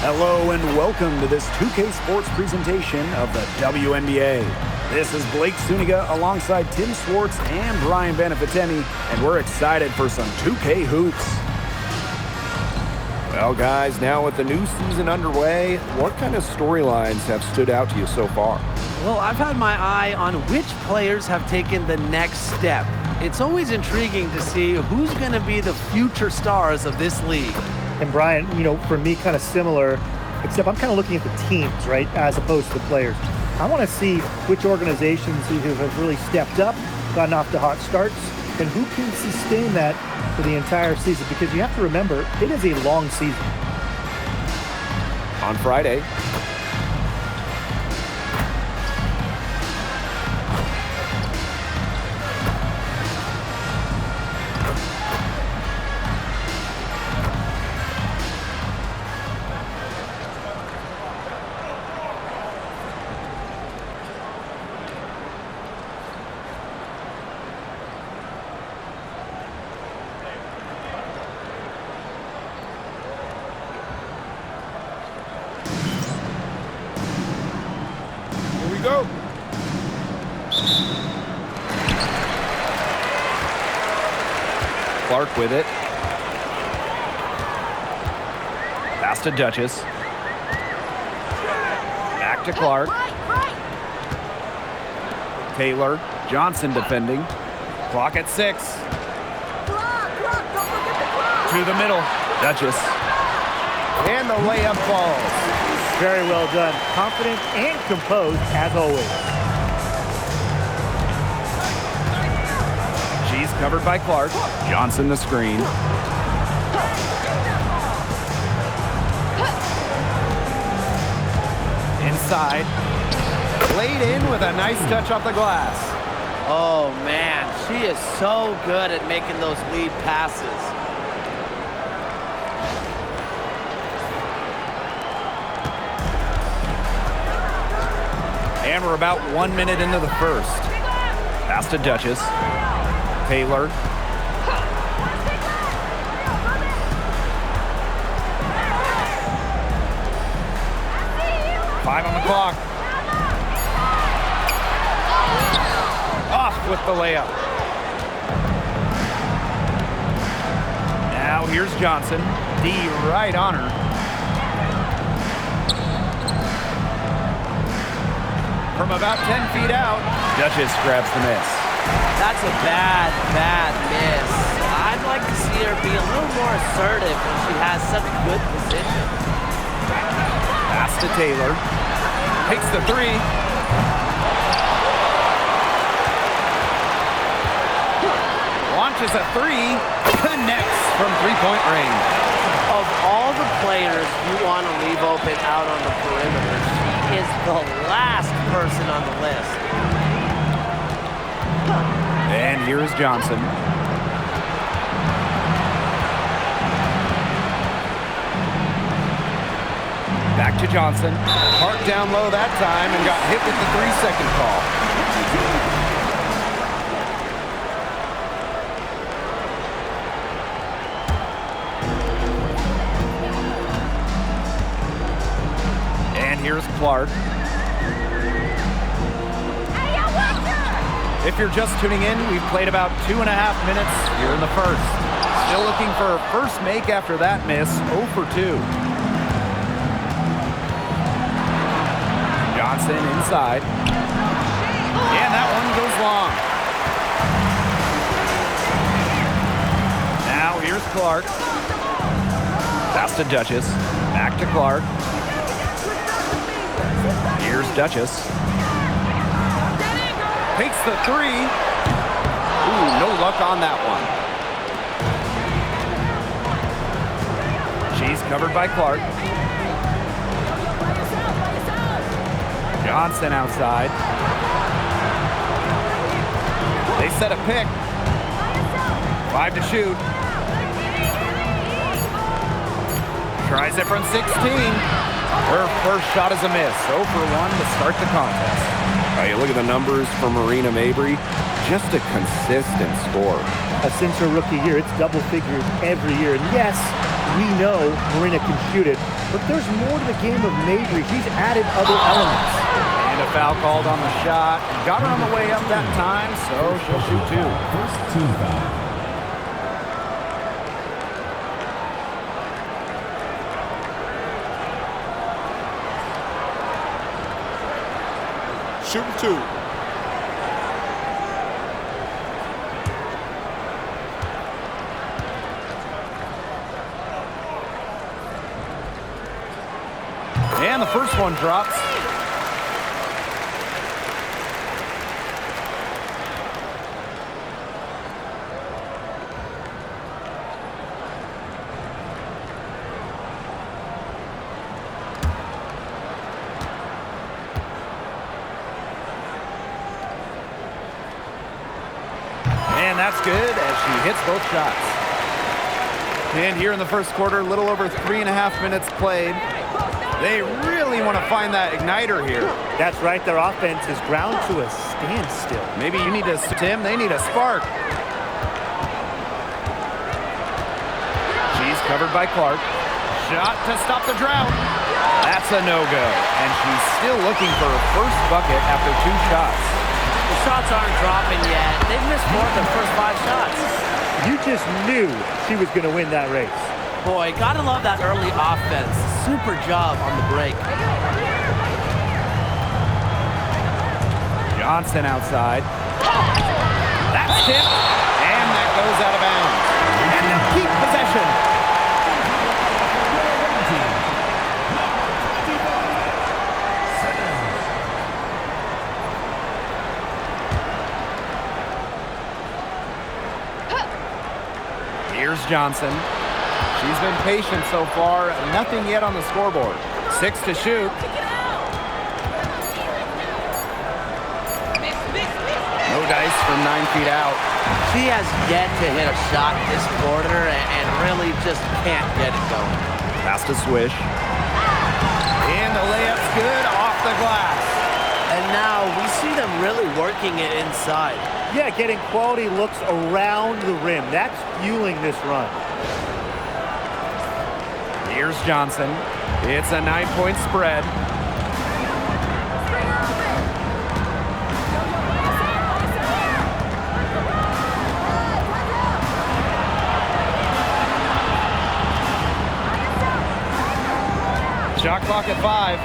Hello and welcome to this 2K Sports presentation of the WNBA. This is Blake Wncaa alongside Tim Swartz and Brian Beneficeni, and we're excited for some 2K hoops. Well, guys, now with the new season underway, what kind of storylines have stood out to you so far? Well, I've had my eye on which players have taken the next step. It's always intriguing to see who's going to be the future stars of this league. And Brian, for me, kind of similar, except I'm kind of looking at the teams, right, as opposed to the players. I want to see which organizations who have really stepped up, gotten off to hot starts, and who can sustain that for the entire season, because you have to remember, it is a long season. On Friday, go. Clark with it. Pass to Duchess. Back to Clark. Taylor. Johnson defending. Clock at 6. To the middle. Duchess. And the layup falls. Very well done. Confident and composed, as always. She's covered by Clark. Johnson the screen. Inside. Laid in with a nice touch off the glass. Oh, man, she is so good at making those lead passes. And we're about 1 minute into the first. Pass to Duchess. Taylor. Five on the clock. Off with the layup. Now here's Johnson. D right on her. From about 10 feet out, Duchess grabs the miss. That's a bad miss. I'd like to see her be a little more assertive when she has such good position. Pass to Taylor. Takes the three. Launches a three. Connects from three-point range. Of all the players you want to leave open out on the perimeter, she is the last person on the list. And here's Johnson. Back to Johnson. Parked down low that time and got hit with the 3-second call. And here's Clark. If you're just tuning in, we've played about 2.5 minutes here in the first. Still looking for a first make after that miss, 0 for 2. Johnson inside. And that one goes long. Now here's Clark. Pass to Duchess. Back to Clark. Here's Duchess. Takes the three. Ooh, no luck on that one. She's covered by Clark. Johnson outside. They set a pick. 5 to shoot. Tries it from 16. Her first shot is a miss. 0 for 1 to start the contest. You look at the numbers for Marina Mabry, just a consistent score. Since her rookie year, it's double figures every year. And yes, we know Marina can shoot it, but there's more to the game of Mabry. She's added other elements. And a foul called on the shot. Got her on the way up that time, so she'll shoot two. First team foul. Shooting two. And the first one drops. And that's good as she hits both shots. And here in the first quarter, a little over 3.5 minutes played. They really want to find that igniter here. That's right. Their offense is ground to a standstill. Maybe you need to, Tim, they need a spark. She's covered by Clark. Shot to stop the drought. That's a no-go. And she's still looking for her first bucket after 2 shots. The shots aren't dropping yet. They've missed more than the first 5 shots. You just knew she was going to win that race. Boy, gotta love that early offense. Super job on the break. Johnson outside. That's tipped. And that goes out of bounds. And they'll keep possession. Here's Johnson. She's been patient so far. Nothing yet on the scoreboard. 6 to shoot. No dice from 9 feet out. She has yet to hit a shot this quarter and really just can't get it going. Pass to Swish. And the layup's good off the glass. And now we see them really working it inside. Yeah, getting quality looks around the rim. That's fueling this run. Here's Johnson. It's a 9-point spread. Shot clock at 5.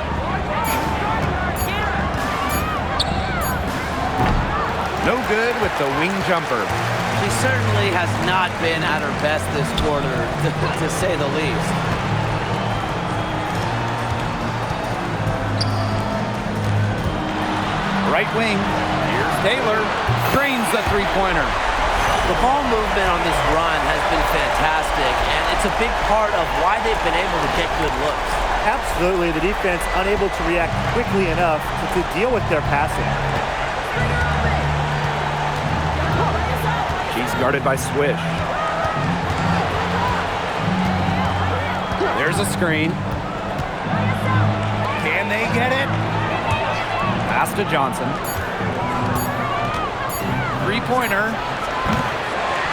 No good with the wing jumper. She certainly has not been at her best this quarter, to say the least. Right wing. Here's Taylor. Drains the three-pointer. The ball movement on this run has been fantastic, and it's a big part of why they've been able to get good looks. Absolutely. The defense unable to react quickly enough to deal with their passing. She's guarded by Swish. There's a screen. Can they get it? Pass to Johnson. Three-pointer.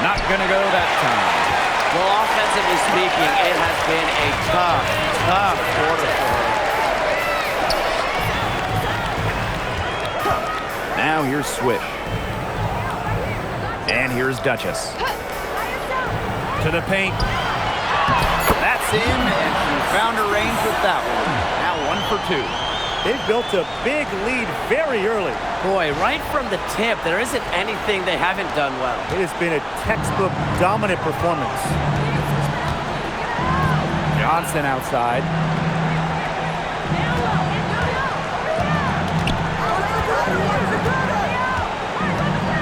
Not going to go that time. Well, offensively speaking, it has been a tough quarter for her. Now here's Swish. And here's Duchess. To the paint. That's in, and she found her range with that one. Now 1 for 2. They've built a big lead very early. Boy, right from the tip, there isn't anything they haven't done well. It has been a textbook dominant performance. Johnson outside.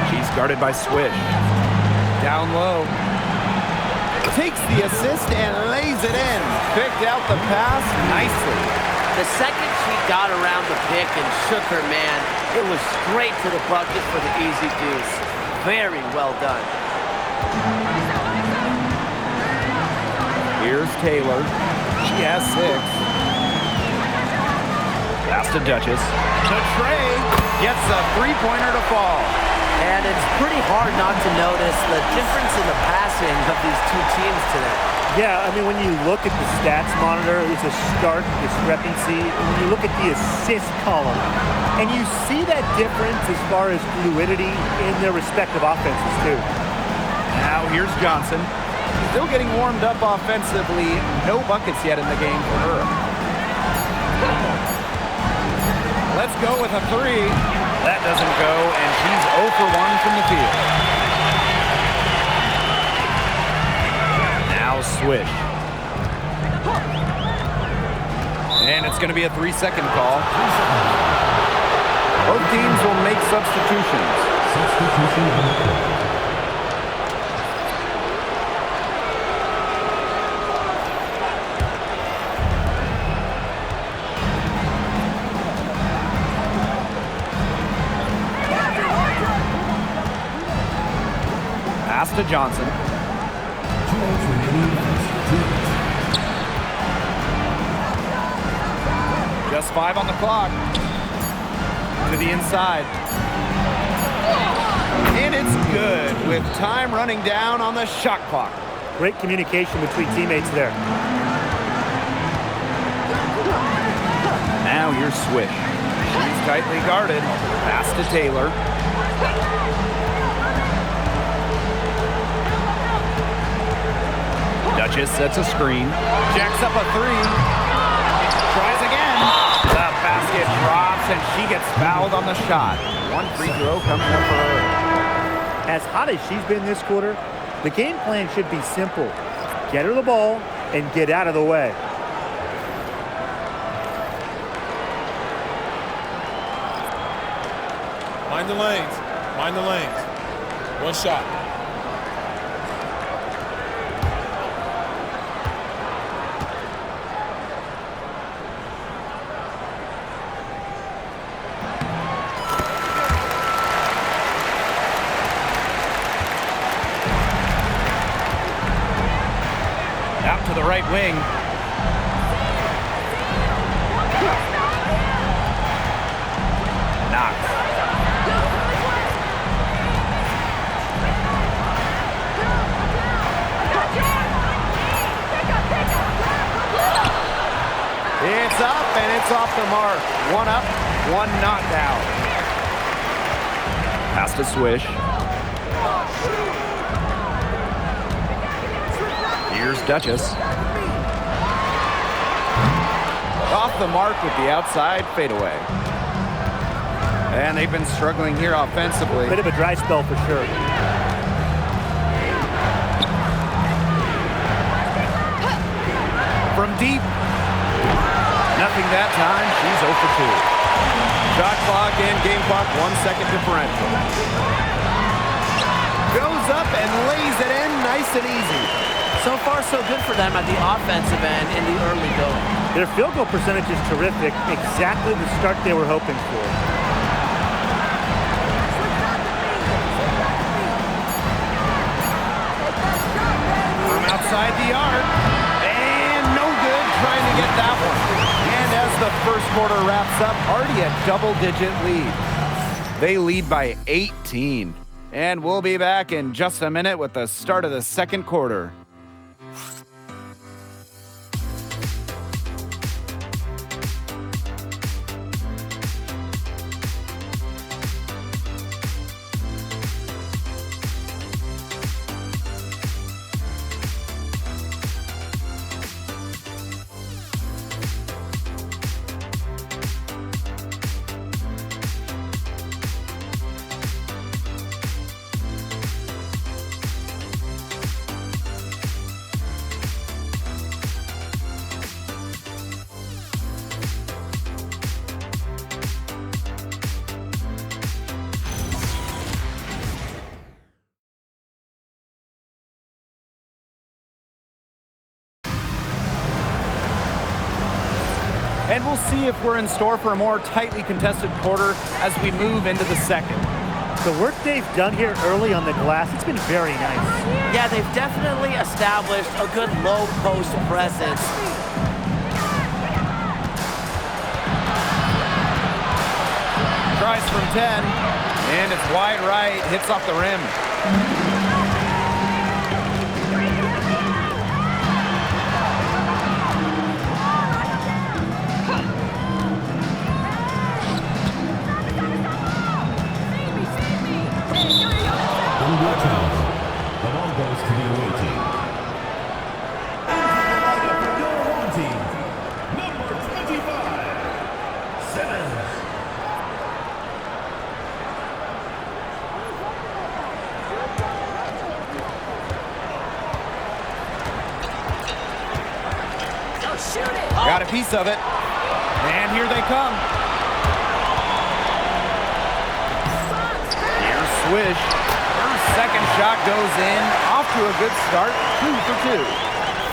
She's guarded by Swish. Down low. Takes the assist and lays it in. Picked out the pass nicely. The second she got around the pick and shook her man, it was straight to the bucket for the easy deuce. Very well done. Here's Taylor. She has 6. Pass to Duchess. To Trey. Gets a three-pointer to fall. And it's pretty hard not to notice the difference in the passing of these two teams today. Yeah, I mean, when you look at the stats monitor, there's a stark discrepancy. When you look at the assist column, and you see that difference as far as fluidity in their respective offenses, too. Now here's Johnson. Still getting warmed up offensively. No buckets yet in the game for her. Let's go with a three. That doesn't go, and she's 0 for 1 from the field. Now swish. And it's going to be a 3-second call. Both teams will make substitutions. Pass to Johnson. Just 5 on the clock. To the inside. And it's good with time running down on the shot clock. Great communication between teammates there. Now here's Swish. She's tightly guarded. Pass to Taylor. Duchess sets a screen. Jacks up a three. Tries again. The basket drops and she gets fouled on the shot. 1 free throw coming up for her. As hot as she's been this quarter, the game plan should be simple. Get her the ball and get out of the way. Mind the lanes. Mind the lanes. One shot. Out to the right wing. Knox. It's up and it's off the mark. 1 up, 1 not down. Pass to Swish. Here's Duchess. Off the mark with the outside fadeaway. And they've been struggling here offensively. Bit of a dry spell for sure. From deep. Nothing that time. She's 0 for 2. Shot clock and game clock 1 second differential. Goes up and lays it in nice and easy. So far, so good for them at the offensive end in the early going. Their field goal percentage is terrific. Exactly the start they were hoping for. From outside the arc. And no good trying to get that one. And as the first quarter wraps up, already a double-digit lead. They lead by 18. And we'll be back in just a minute with the start of the second quarter. And we'll see if we're in store for a more tightly contested quarter as we move into the second. The work they've done here early on the glass, it's been very nice. Yeah, they've definitely established a good low post presence. Tries from 10. And it's wide right, hits off the rim. The ball goes to the away team. Number 25, Simmons. Got a piece of it. And here they come. Here's Swish. Her second shot goes in. Off to a good start. 2 for 2.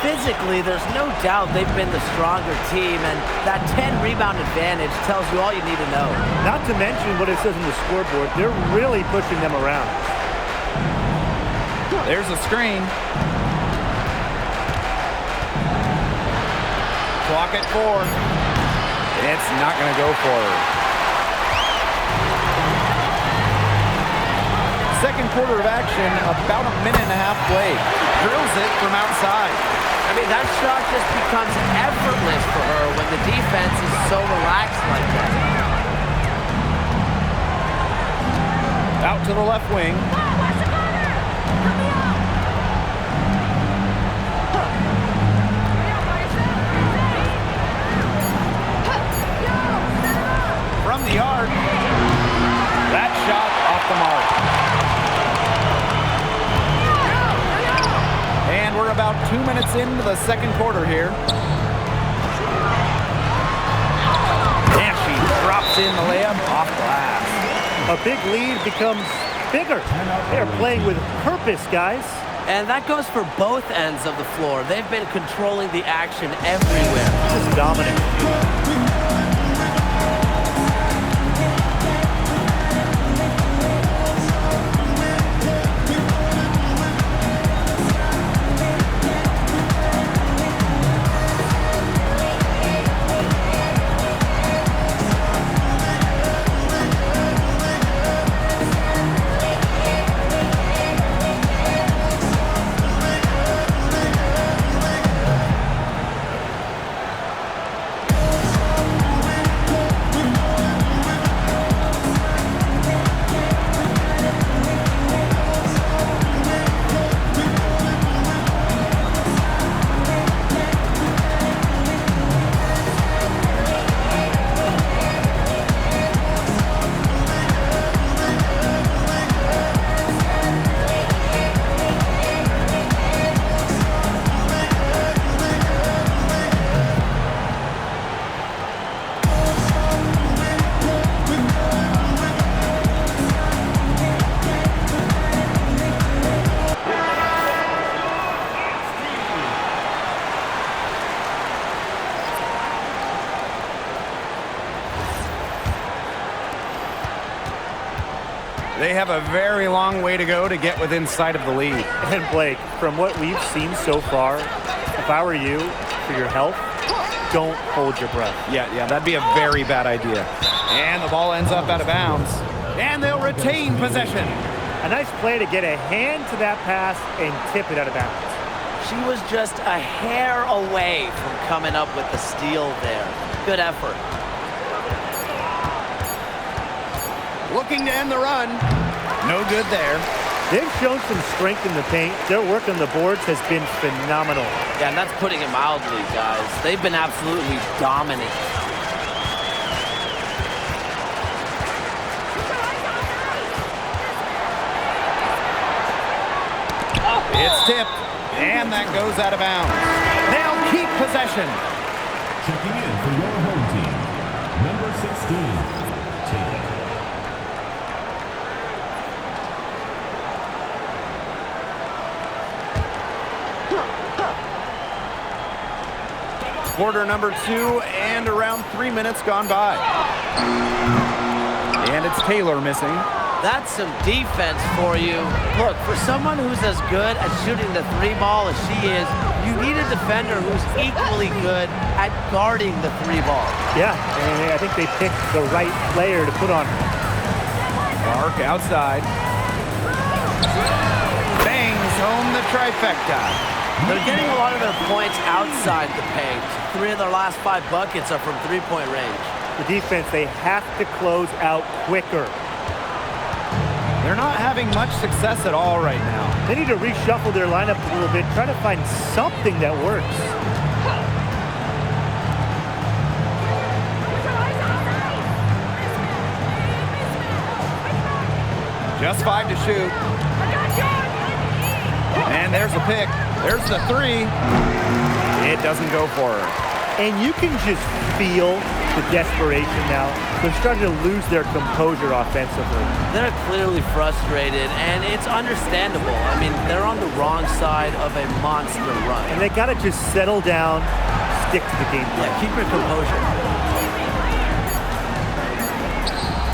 Physically, there's no doubt they've been the stronger team, and that 10-rebound advantage tells you all you need to know. Not to mention what it says on the scoreboard. They're really pushing them around. There's a screen. Clock at 4. It's not going to go for her. Second quarter of action, about a minute and a half played. Drills it from outside. I mean, that shot just becomes effortless for her when the defense is so relaxed like that. Out to the left wing. From the arc. That shot off the mark. And we're about 2 minutes into the second quarter here. And she drops in the layup off glass. A big lead becomes bigger. They're playing with purpose, guys. And that goes for both ends of the floor. They've been controlling the action everywhere. Just dominant. They have a very long way to go to get within sight of the lead. And Blake, from what we've seen so far, if I were you, for your health, don't hold your breath. Yeah, that'd be a very bad idea. And the ball ends up out of bounds. And they'll retain possession. A nice play to get a hand to that pass and tip it out of bounds. She was just a hair away from coming up with the steal there. Good effort. Looking to end the run. No good there. They've shown some strength in the paint. Their work on the boards has been phenomenal. Yeah, and that's putting it mildly, guys. They've been absolutely dominant. It's tipped, and that goes out of bounds. They'll keep possession. Checking in for your home team, number 16, Taylor. Quarter number 2, and around 3 minutes gone by. And it's Taylor missing. That's some defense for you. Look, for someone who's as good at shooting the three ball as she is, you need a defender who's equally good at guarding the three ball. Yeah, and I think they picked the right player to put on her. Clark outside. Bangs home the trifecta. They're getting a lot of their points outside the paint. 3 of their last 5 buckets are from three-point range. The defense, they have to close out quicker. They're not having much success at all right now. They need to reshuffle their lineup a little bit, try to find something that works. Just 5 to shoot. And there's a pick. There's the 3. It doesn't go for her. And you can just feel the desperation now. They're starting to lose their composure offensively. They're clearly frustrated, and it's understandable. I mean, they're on the wrong side of a monster run. And they got to just settle down, stick to the game plan. Yeah, keep your composure.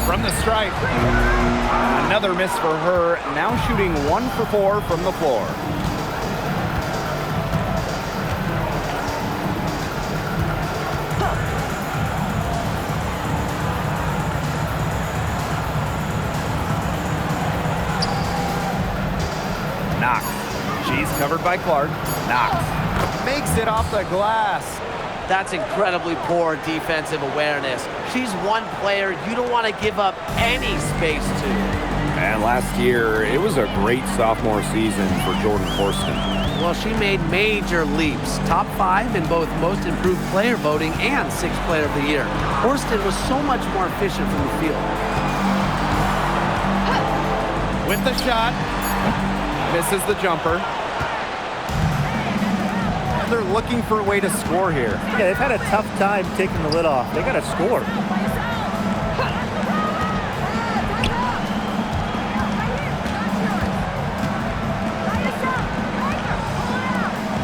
From the stripe. Another miss for her. Now shooting 1 for 4 from the floor. Knox. She's covered by Clark. Knox makes it off the glass. That's incredibly poor defensive awareness. She's one player you don't want to give up any space to. And last year, it was a great sophomore season for Jordan Horston. Well, she made major leaps. Top 5 in both most improved player voting and 6th player of the year. Horston was so much more efficient from the field. With the shot. Misses the jumper. And they're looking for a way to score here. Yeah, they've had a tough time taking the lid off. They got to score.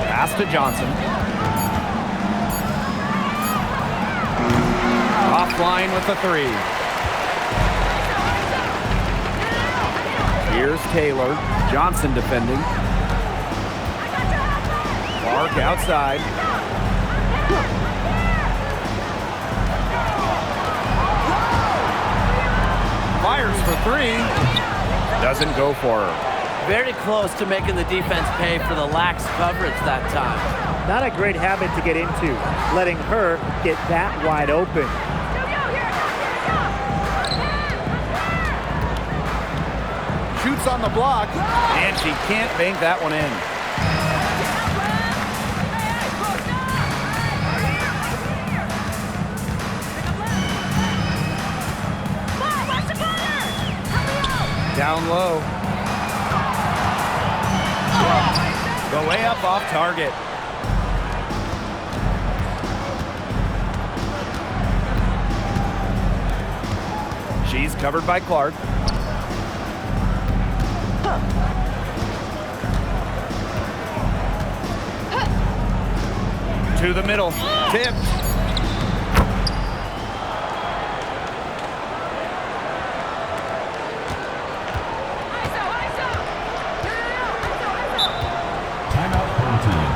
Pass to Johnson. Offline with the 3. Here's Taylor. Johnson defending. Clark outside. Fires for 3. Doesn't go for her. Very close to making the defense pay for the lax coverage that time. Not a great habit to get into, letting her get that wide open. Shoots on the block, and she can't bank that one in. Down low. The layup off target. She's covered by Clark. To the middle. Tipped. Timeout home team.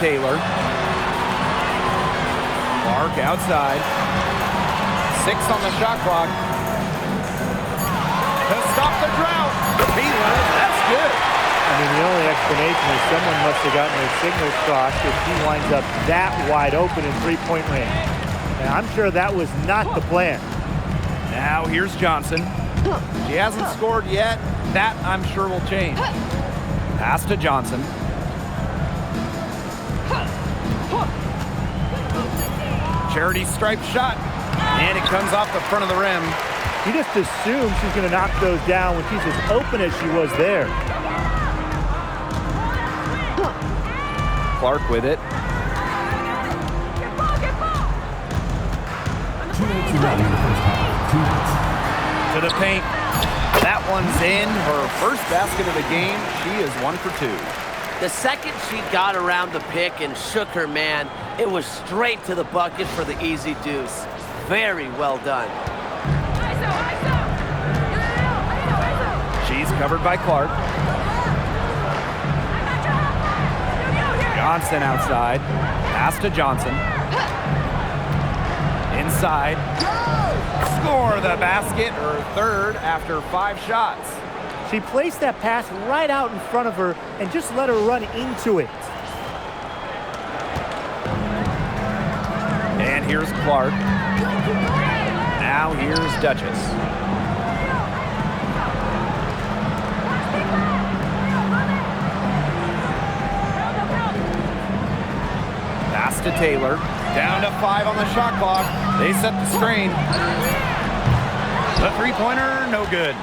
Taylor. Clark outside. 6 on the shot clock. To stop the drought. Taylor, that's good. I mean, the only explanation is someone must have gotten their signals crossed if he winds up that wide open in three-point range. And I'm sure that was not the plan. Now here's Johnson. She hasn't scored yet. That, I'm sure, will change. Pass to Johnson. Charity stripe shot. And it comes off the front of the rim. You just assume she's going to knock those down when she's as open as she was there. Clark with it. 2 minutes remaining in the first half. 2 minutes. To the paint. That one's in. Her first basket of the game. She is 1 for 2. The second she got around the pick and shook her man, it was straight to the bucket for the easy deuce. Very well done. She's covered by Clark. Johnson outside. Pass to Johnson. Inside. Score the basket, her third after 5 shots. She placed that pass right out in front of her and just let her run into it. And here's Clark. Now here's Duchess. Pass to Taylor. Down to 5 on the shot clock. They set the screen. The three-pointer, no good.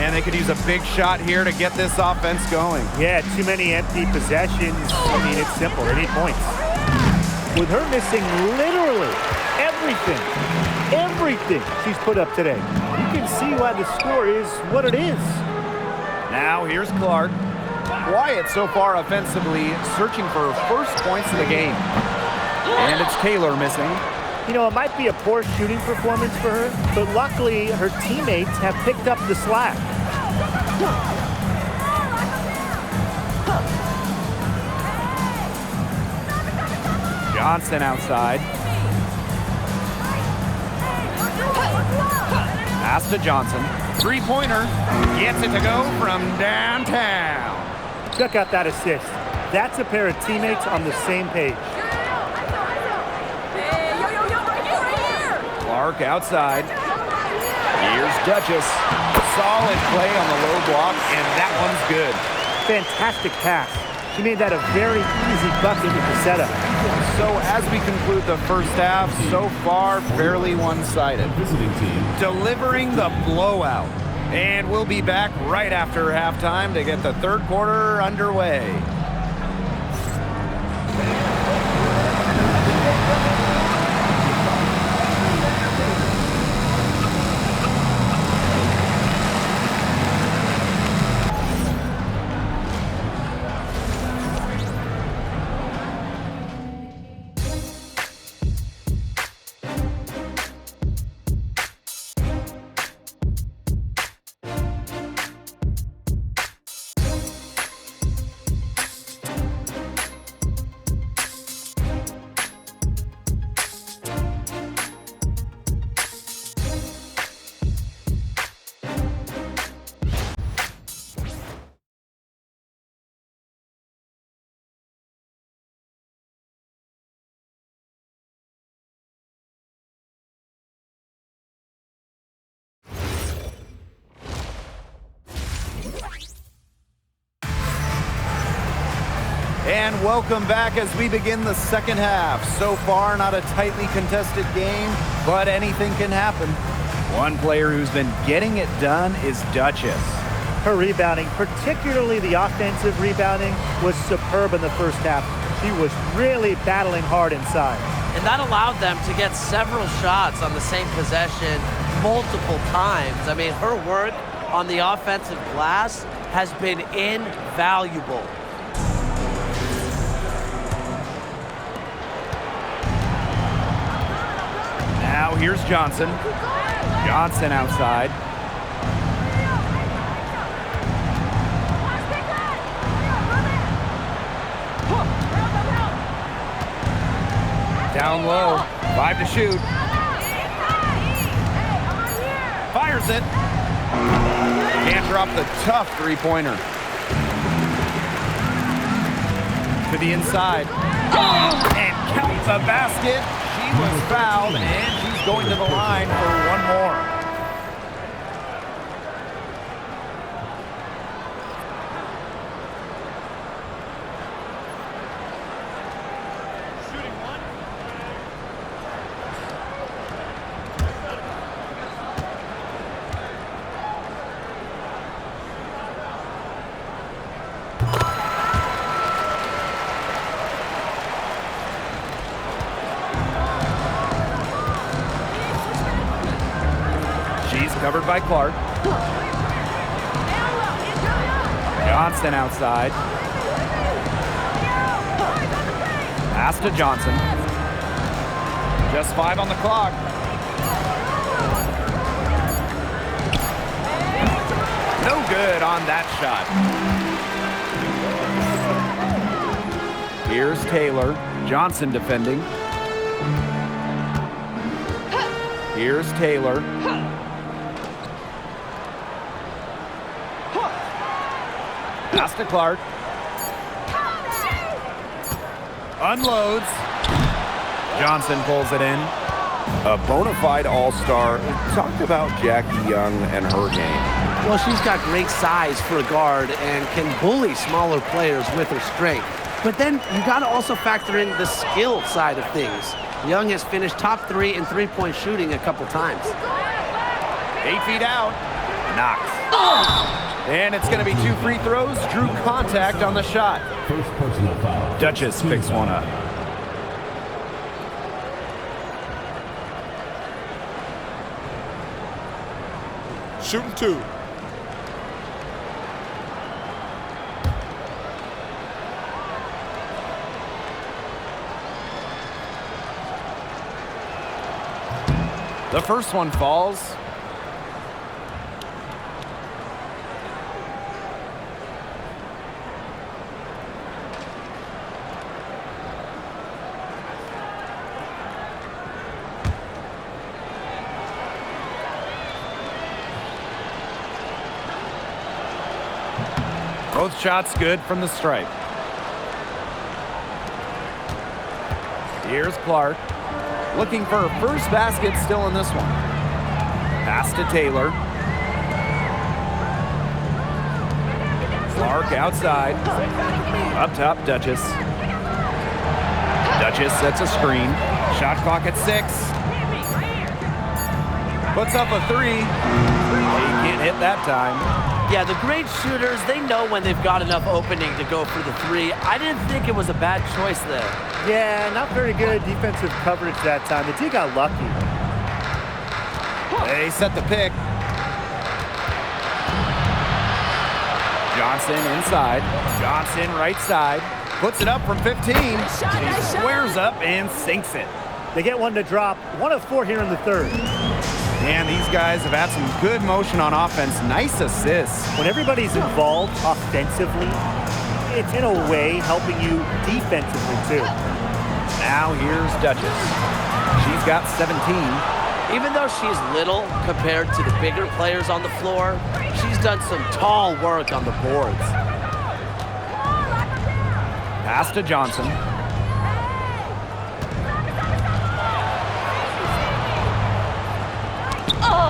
And they could use a big shot here to get this offense going. Yeah, too many empty possessions. I mean, it's simple. They need points. With her missing literally everything she's put up today, you can see why the score is what it is. Now here's Clark. Quiet so far offensively, searching for her first points of the game. And it's Taylor missing. You know, it might be a poor shooting performance for her, but luckily her teammates have picked up the slack. Johnson outside. Pass to Johnson. Three-pointer. Gets it to go from downtown. Check out that assist. That's a pair of teammates on the same page. Clark outside. Here's Duchess. Solid play on the low block, and that one's good. Fantastic pass. She made that a very easy bucket with the setup. So as we conclude the first half, so far fairly one-sided. Visiting team. Delivering the blowout. And we'll be back right after halftime to get the third quarter underway. And welcome back as we begin the second half. So far, not a tightly contested game, but anything can happen. One player who's been getting it done is Duchess. Her rebounding, particularly the offensive rebounding, was superb in the first half. She was really battling hard inside. And that allowed them to get several shots on the same possession multiple times. I mean, her work on the offensive glass has been invaluable. Now here's Johnson. Johnson outside. Down low, 5 to shoot. Fires it. Can't drop the tough three-pointer. To the inside. And count the basket. She was fouled, and she's going to the line for one more. Covered by Clark. Johnston outside. Pass to Johnson. Just 5 on the clock. No good on that shot. Here's Taylor. Johnson defending. Here's Taylor. Pass to Clark. Unloads. Johnson pulls it in. A bona fide all-star. Talk about Jackie Young and her game. Well, she's got great size for a guard and can bully smaller players with her strength. But then you got to also factor in the skill side of things. Young has finished top 3 in three-point shooting a couple times. 8 feet out. Knocks. And it's going to be 2 free throws. Drew contact on the shot. First personal foul. Duchess picks one up. Shooting 2. The first one falls. Both shots good from the stripe. Here's Clark. Looking for her first basket still in this one. Pass to Taylor. Clark outside. Up top, Duchess. Duchess sets a screen. Shot clock at 6. Puts up a 3. He can't hit that time. Yeah, the great shooters, they know when they've got enough opening to go for the 3. I didn't think it was a bad choice there. Yeah, not very good defensive coverage that time. The D got lucky. They set the pick. Johnson inside. Johnson right side. Puts it up from 15. She squares up and sinks it. They get one to drop. 1 of 4 here in the third. And these guys have had some good motion on offense. Nice assists. When everybody's involved offensively, it's in a way helping you defensively too. Now here's Duchess. She's got 17. Even though she's little compared to the bigger players on the floor, she's done some tall work on the boards. Pass to Johnson.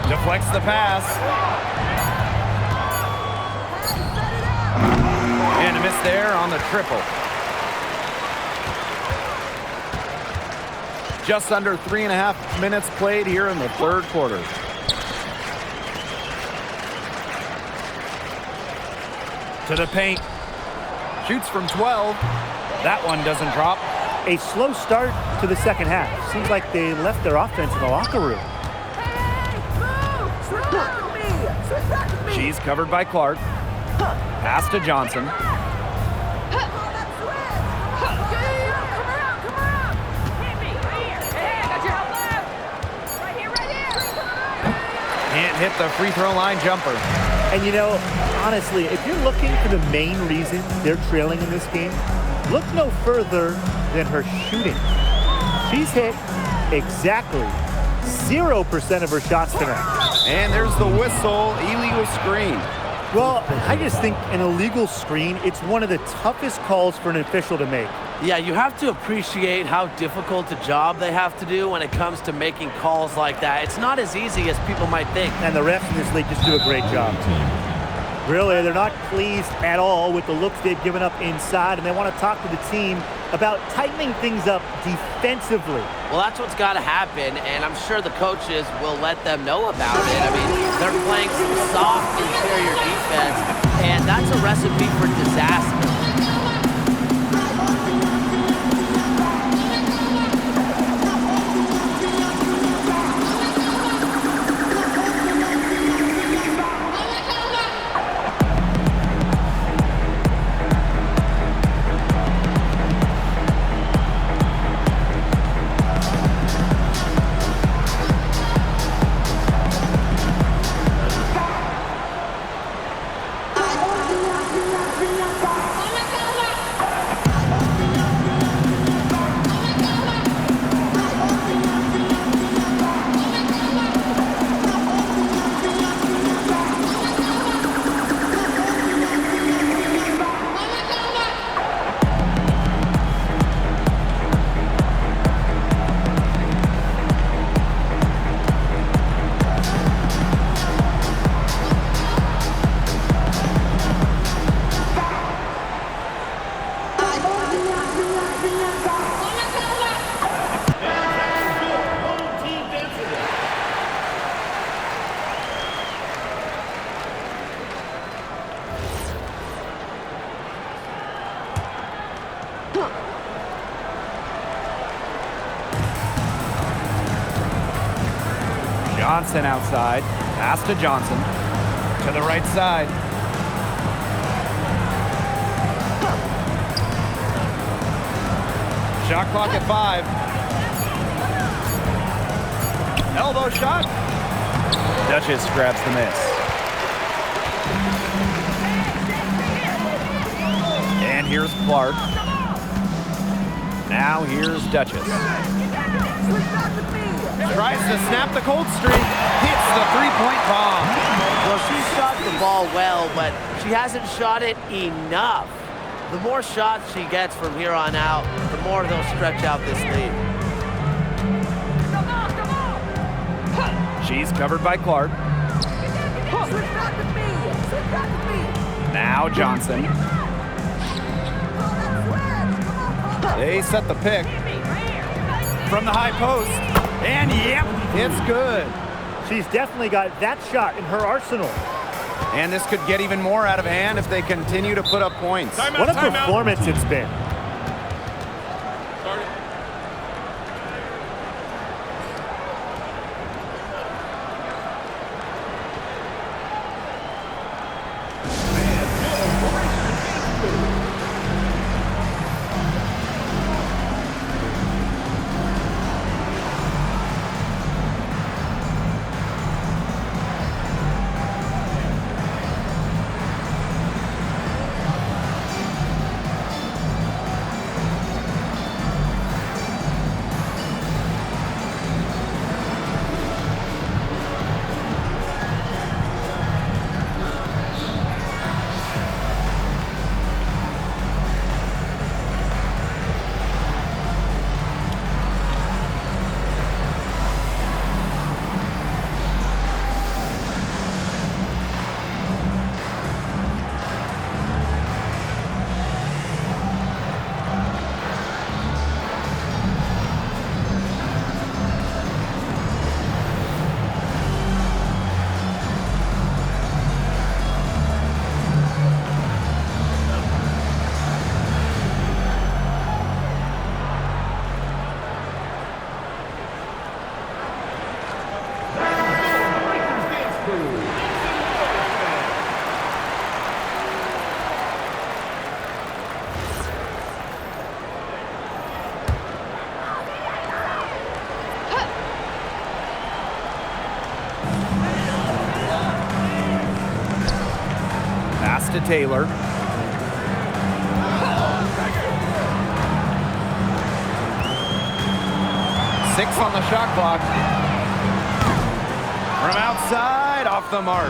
Deflects the pass. And a miss there on the triple. Just under 3.5 minutes played here in the third quarter. To the paint. Shoots from 12. That one doesn't drop. A slow start to the second half. Seems like they left their offense in the locker room. She's covered by Clark. Pass to Johnson. Can't hit the free throw line jumper. And you know, honestly, if you're looking for the main reason they're trailing in this game, look no further than her shooting. She's hit exactly 0% of her shots tonight. And there's the whistle, illegal screen. Well, I just think an illegal screen, it's one of the toughest calls for an official to make. Yeah, you have to appreciate how difficult a job they have to do when it comes to making calls like that. It's not as easy as people might think. And the refs in this league just do a great job. Really, they're not pleased at all with the looks they've given up inside, and they want to talk to the team about tightening things up defensively. Well, that's what's got to happen, and I'm sure the coaches will let them know about it. I mean, they're playing some soft interior defense, and that's a recipe for disaster. Johnson outside. Pass to Johnson. To the right side. Shot clock at 5. Elbow shot. Duchess grabs the miss. And here's Clark. Now here's Duchess. Tries to snap the cold streak. Hits the three-point bomb. Well, she shot the ball well, but she hasn't shot it enough. The more shots she gets from here on out, the more they'll stretch out this lead. She's covered by Clark. Now Johnson. They set the pick from the high post. And yep, it's good. She's definitely got that shot in her arsenal. And this could get even more out of hand if they continue to put up points. What a performance it's been. To Taylor. 6 on the shot clock. From outside, off the mark.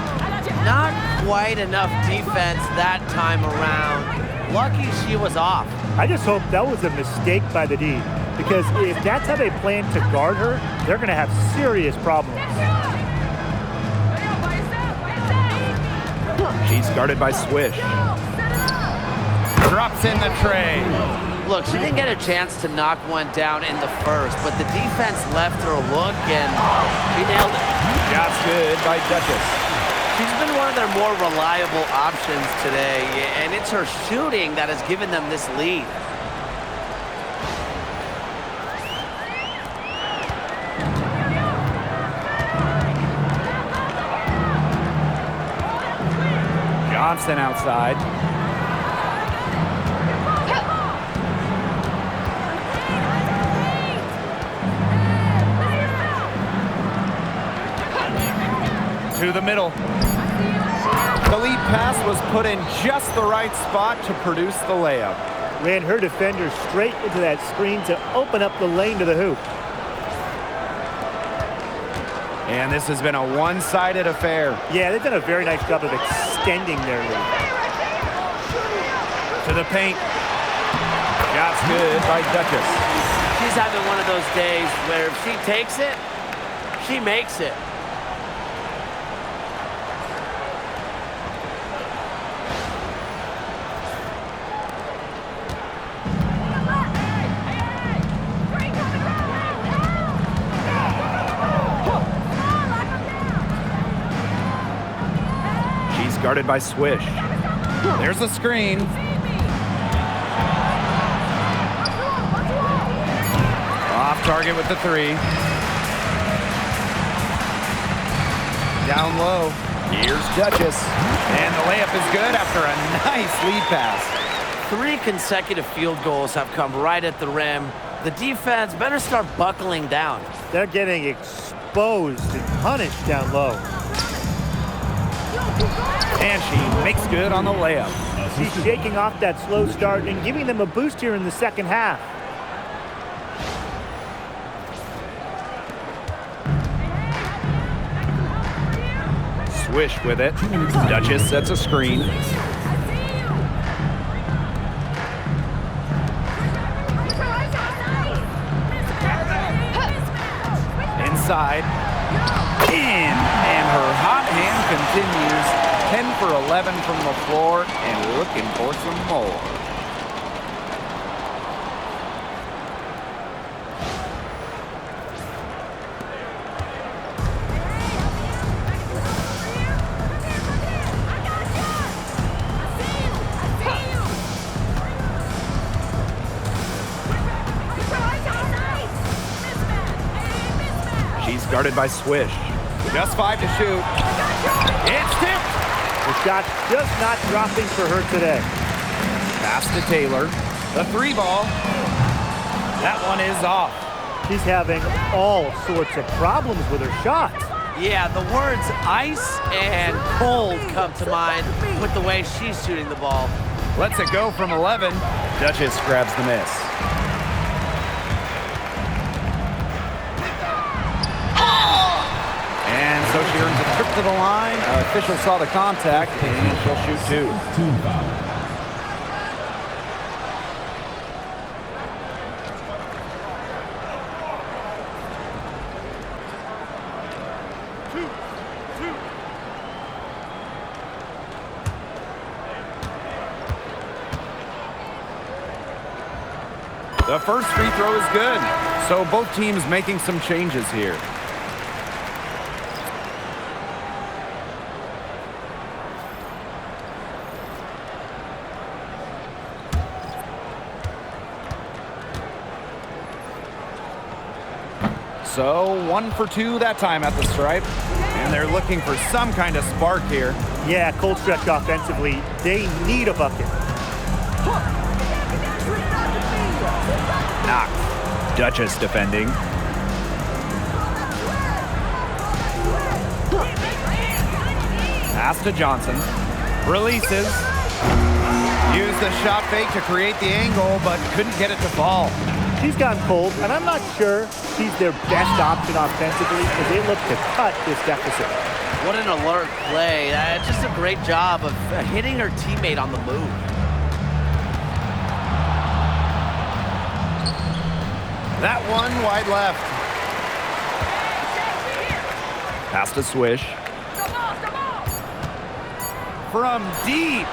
Not quite enough defense that time around. Lucky she was off. I just hope that was a mistake by the D, because if that's how they plan to guard her, they're going to have serious problems. She's guarded by Swish. Drops in the tray. Look, she didn't get a chance to knock one down in the first, but the defense left her a look, and she nailed it. Shot's good by Duchess. She's been one of their more reliable options today, and it's her shooting that has given them this lead. Johnson outside. To the middle. The lead pass was put in just the right spot to produce the layup. Ran her defender straight into that screen to open up the lane to the hoop. And this has been a one-sided affair. Yeah, they've done a very nice job of extending their lead. To the paint. Shot's good by Duchess. She's having one of those days where if she takes it, she makes it. Guarded by Swish. There's a screen. Off target with the 3. Down low. Here's Duchess. And the layup is good after a nice lead pass. 3 consecutive field goals have come right at the rim. The defense better start buckling down. They're getting exposed and punished down low. And she makes good on the layup. She's shaking off that slow start and giving them a boost here in the second half. Swish with it. Duchess sets a screen. Inside. In. And her hot hand continues. 10 for 11 from the floor and looking for some more. She's guarded by Swish. Just 5 to shoot. It's tipped. The shot's just not dropping for her today. Pass to Taylor. The 3 ball. That one is off. She's having all sorts of problems with her shot. Yeah, the words ice and cold come to mind with the way she's shooting the ball. Lets it go from 11. Duchess grabs the miss. And so she earns a trip to the line. Official saw the contact, and she'll shoot 2. Team foul. The first free throw is good. So both teams making some changes here. So 1 for 2 that time at the stripe. And they're looking for some kind of spark here. Yeah, cold stretch offensively. They need a bucket. Knocked. Duchess defending. Pass to Johnson. Releases. Used the shot fake to create the angle, but couldn't get it to fall. She's gotten cold, and I'm not sure she's their best option offensively because they look to cut this deficit. What an alert play. Just a great job of hitting her teammate on the move. That one wide left. Pass to Swish. From deep.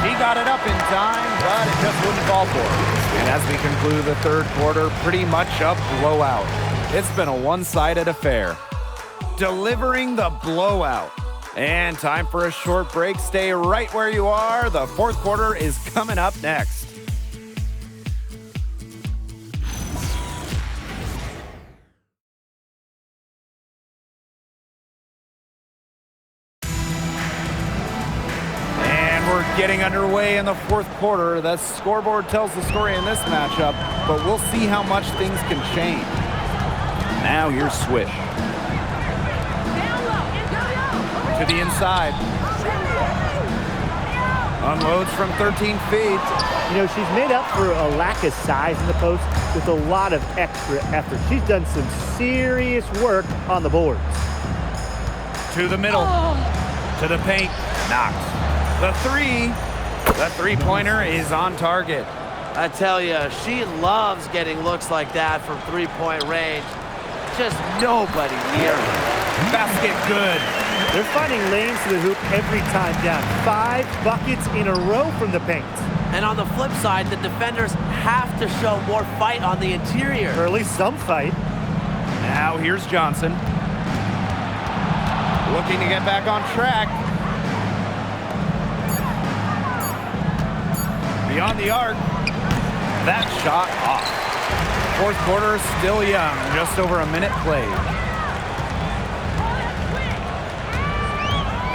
He got it up in time, but it just wouldn't fall for him. And as we conclude the third quarter, pretty much a blowout. It's been a one-sided affair. Delivering the blowout. And time for a short break. Stay right where you are. The fourth quarter is coming up next. Getting underway in the fourth quarter. The scoreboard tells the story in this matchup, but we'll see how much things can change. Now here's Swish. To the inside. Unloads from 13 feet. You know, she's made up for a lack of size in the post with a lot of extra effort. She's done some serious work on the boards. To the middle. To the paint. Knocked. The three-pointer is on target. I tell you, she loves getting looks like that from three-point range. Just nobody near her. Basket good. They're finding lanes to the hoop every time down. 5 buckets in a row from the paint. And on the flip side, the defenders have to show more fight on the interior. Or at least some fight. Now here's Johnson. Looking to get back on track. Beyond the arc. That shot off. Fourth quarter still young. Just over a minute played.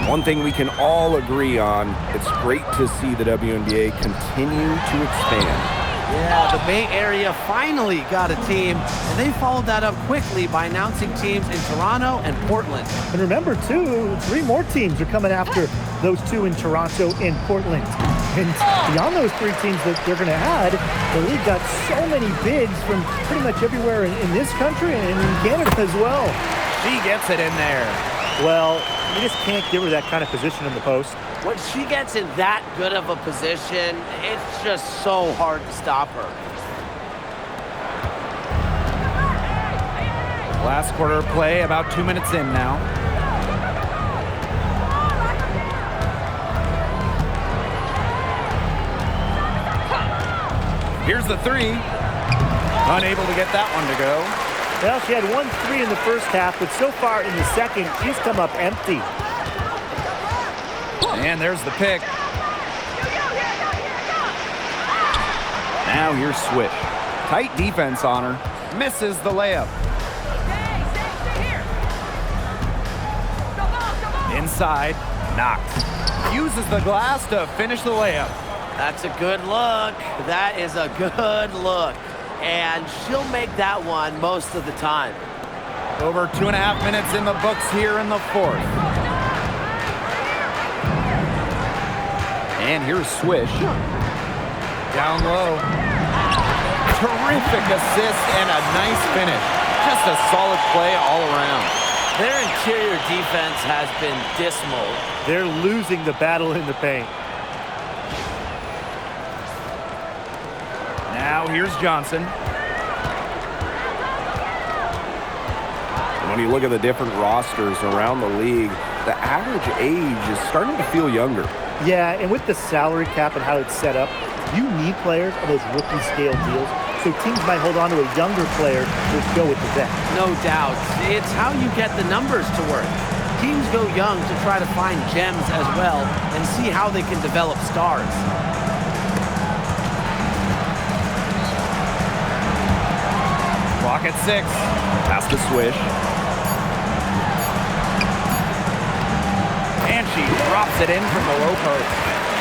One thing we can all agree on, it's great to see the WNBA continue to expand. Yeah, the Bay Area finally got a team, and they followed that up quickly by announcing teams in Toronto and Portland. And remember, too, 3 more teams are coming after those 2 in Toronto and Portland. And beyond those 3 teams that they're going to add, the league got so many bids from pretty much everywhere in this country and in Canada as well. She gets it in there. Well, you just can't give her that kind of position in the post. When she gets in that good of a position, it's just so hard to stop her. Last quarter of play, about 2 minutes in now. Here's the three. Unable to get that one to go. Well, she had 1 3 in the first half, but so far in the second, she's come up empty. And there's the pick. Now here's Swish. Tight defense on her. Misses the layup. Inside. Knocked. Uses the glass to finish the layup. That's a good look. That is a good look. And she'll make that one most of the time. Over 2.5 minutes in the books here in the fourth. And here's Swish. Down low. Terrific assist and a nice finish. Just a solid play all around. Their interior defense has been dismal. They're losing the battle in the paint. Now here's Johnson. When you look at the different rosters around the league, the average age is starting to feel younger. Yeah, and with the salary cap and how it's set up, you need players on those rookie scale deals. So teams might hold on to a younger player to go with the vet. No doubt. It's how you get the numbers to work. Teams go young to try to find gems as well and see how they can develop stars. Clock at 6. Pass to Swish. And she drops it in from the low post.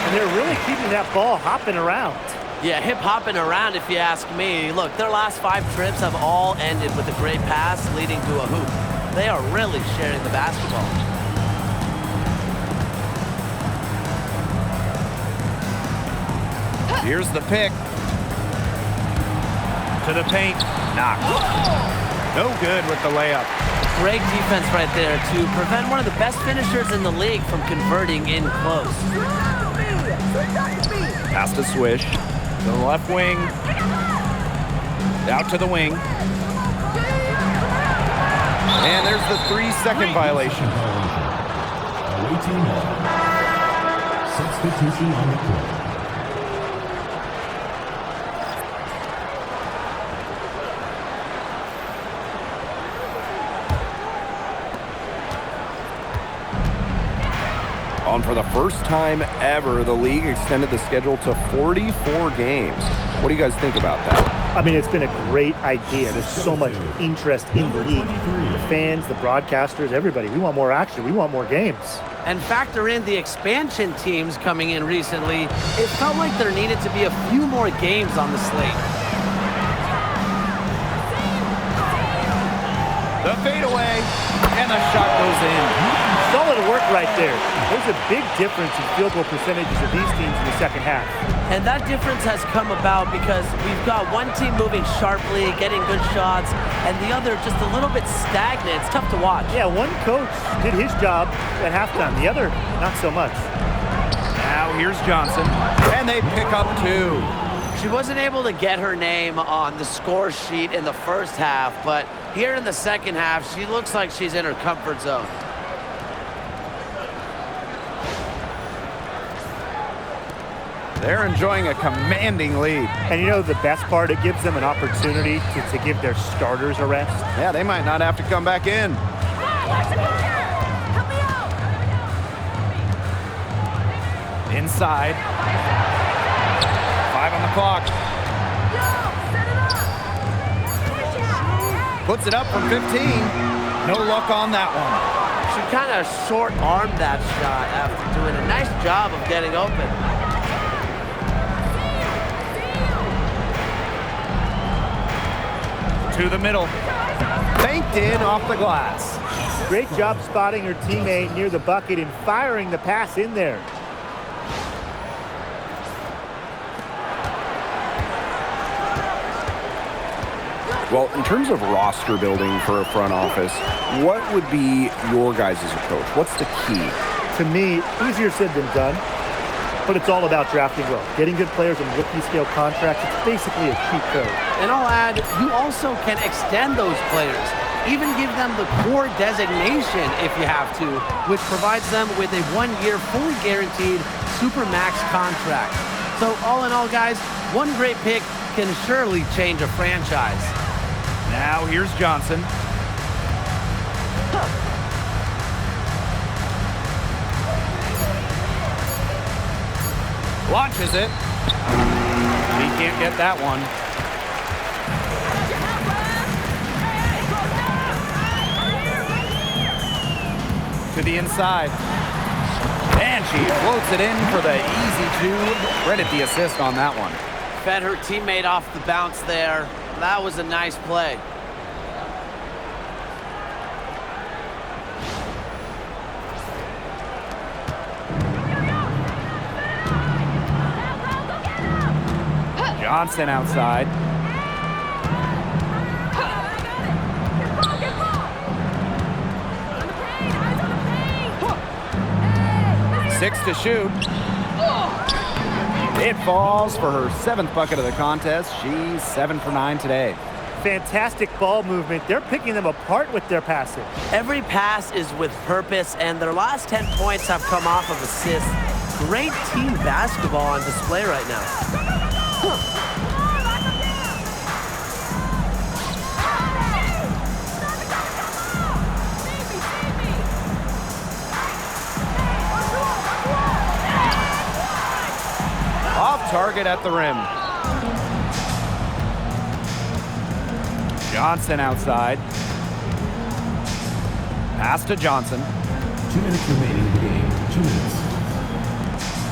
And they're really keeping that ball hopping around. Yeah, hip-hopping around if you ask me. Look, their last 5 trips have all ended with a great pass leading to a hoop. They are really sharing the basketball. Here's the pick. To the paint. Knocked. No good with the layup. Great defense right there to prevent one of the best finishers in the league from converting in close. Pass to Swish. To the left wing. Out to the wing. And there's the 3-second violation. Away team ball. Substitution on the court. On for the first time ever, the league extended the schedule to 44 games. What do you guys think about that? I mean, it's been a great idea. There's so much interest in the league. The fans, the broadcasters, everybody. We want more action. We want more games. And factor in the expansion teams coming in recently, it felt like there needed to be a few more games on the slate. The fadeaway, and the shot goes in. Solid work right there. There's a big difference in field goal percentages of these teams in the second half. And that difference has come about because we've got one team moving sharply, getting good shots, and the other just a little bit stagnant. It's tough to watch. Yeah, one coach did his job at halftime. The other, not so much. Now here's Johnson, and they pick up 2. She wasn't able to get her name on the score sheet in the first half, but here in the second half, she looks like she's in her comfort zone. They're enjoying a commanding lead. And you know the best part? It gives them an opportunity to give their starters a rest. Yeah, they might not have to come back in. Inside. 5 on the clock. Puts it up from 15. No luck on that one. She kind of short-armed that shot after doing a nice job of getting open. To the middle. Banked in off the glass. Great job spotting her teammate near the bucket and firing the pass in there. Well, in terms of roster building for a front office, what would be your guys as a coach? What's the key? To me, easier said than done, but it's all about drafting well. Getting good players on rookie scale contracts, it's basically a cheat code. And I'll add, you also can extend those players. Even give them the core designation if you have to, which provides them with a 1-year fully guaranteed Supermax contract. So all in all, guys, one great pick can surely change a franchise. Now here's Johnson. Launches it. He can't get that one. To the inside. And she floats it in for the easy 2. Credit the assist on that one. Fed her teammate off the bounce there. That was a nice play. Johnson outside. Six to shoot. It falls for her 7th bucket of the contest. She's 7 for 9 today. Fantastic ball movement. They're picking them apart with their passing. Every pass is with purpose, and their last 10 points have come off of assists. Great team basketball on display right now. Off target at the rim. Johnson outside. Pass to Johnson. 2 minutes remaining in the game. 2 minutes.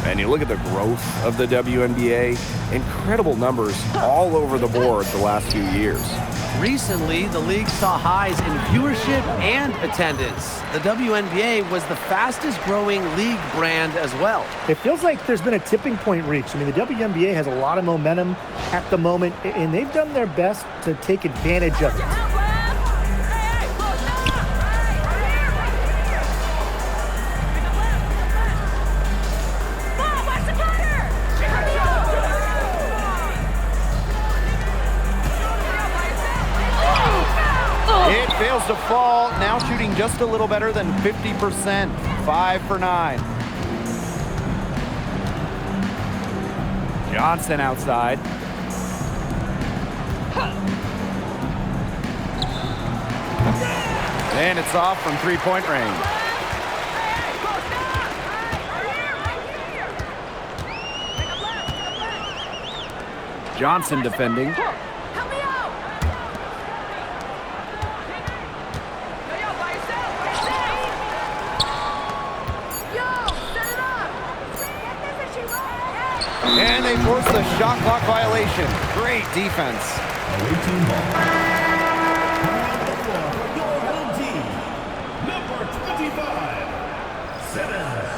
And you look at the growth of the WNBA. Incredible numbers all over the board the last few years. Recently, the league saw highs in viewership and attendance. The WNBA was the fastest growing league brand as well. It feels like there's been a tipping point reached. I mean, the WNBA has a lot of momentum at the moment, and they've done their best to take advantage of it. It fails to fall, now shooting just a little better than 50%, 5 for 9. Johnson outside. And it's off from three-point range. Johnson defending. And they force the shot clock violation. Great defense. Away team ball. Coming out the floor for your home team, number 25, Simmons.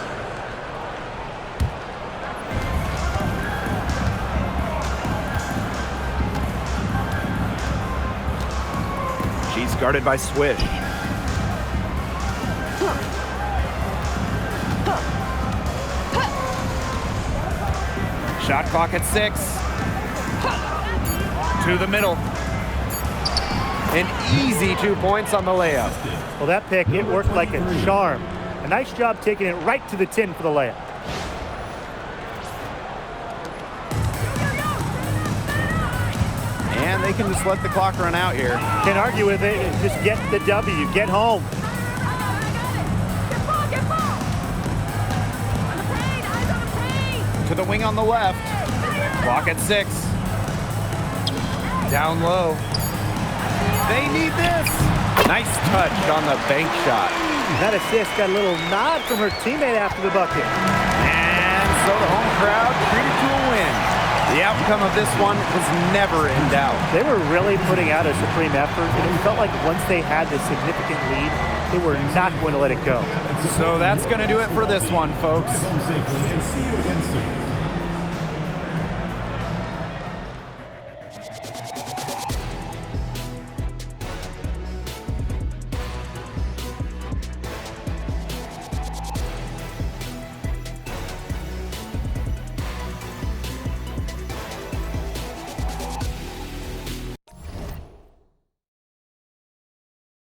She's guarded by Swish. Shot clock at 6. To the middle. An easy 2 points on the layup. Well, that pick, it worked like a charm. A nice job taking it right to the tin for the layup. And they can just let the clock run out here. Can't argue with it. Just get the W. Get home. To the wing on the left. Clock at 6. Down low. They need this. Nice touch on the bank shot. That assist got a little nod from her teammate after the bucket. And so the home crowd treated to a win. The outcome of this one was never in doubt. They were really putting out a supreme effort, and it felt like once they had this significant lead, they were not going to let it go. So that's going to do it for this one, folks. Home safely and see you again soon.